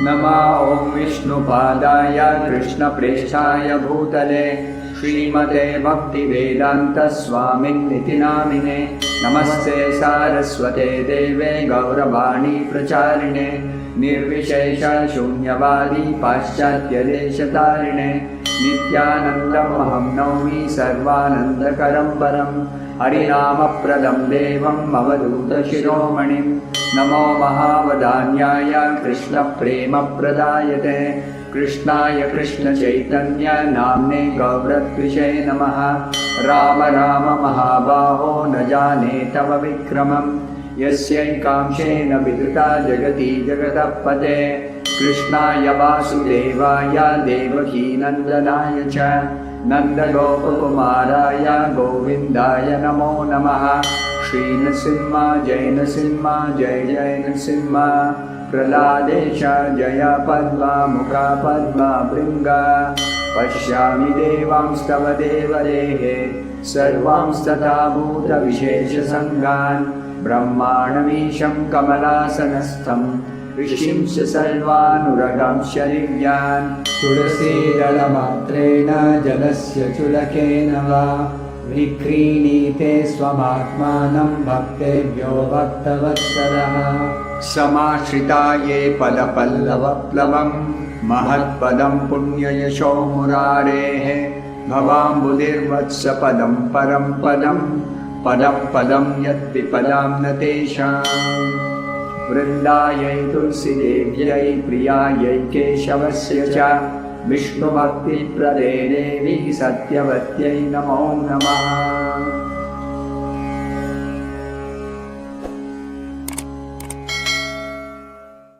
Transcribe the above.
नमः ॐ विष्णुपादाय कृष्णप्रेष्ठाय भूतले श्रीमते भक्तिवेदान्तस्वामिन्निति नामिने। नमस्ते सारस्वते देवे गौरवाणी प्रचारिणे निर्विशेष शून्यवादी पाश्चात्यदेशतारिणे। नित्यानन्दमहं नौमि सर्वानन्दकरं परं हरिनामप्रदं देवम् अवधूतशिरोमणिं। नमो महावदान्याय कृष्णप्रेमप्रदायते कृष्णाय कृष्णचैतन्य नाम्ने गौरत्विषे नमः। राम राम महाबाहो न जाने तव विक्रमम् यस्यैकांशेन विदुता जगति जगतः पते। कृष्णाय वासुदेवाय देवकीनन्दनाय च नन्दगोपकुमाराय गोविन्दाय नमो नमः। श्रीनृसिंह जय नृसिंह जय जय नृसिंह। प्रह्लादेश जय पद्ममुखा पद्मभृङ्ग। पश्यामि देवांस्तव देवदेः सर्वांस्तथा भूतविशेषसङ्गान्। ब्रह्माणमीशं कमलासनस्थं ऋषिंश्च सर्वानुरगांश्च दिव्यान्। तुलसीदलमात्रेण जलस्य चुलकेन वा विक्रीणीते स्वमात्मानं भक्तेभ्यो भक्तवत्सलः। समाश्रिता ये पदपल्लवप्लवं महत्पदं पुण्ययशो मुरारेः। भवाम्बुधिर्वत्सपदं परं पदं पदं पदं यद्विपदां न तेषाम्। वृन्दायै तुलसीदेव्यै प्रियायै केशवस्य च विष्णुभक्तिप्रदे देवी सत्यवत्यै नमो नमः।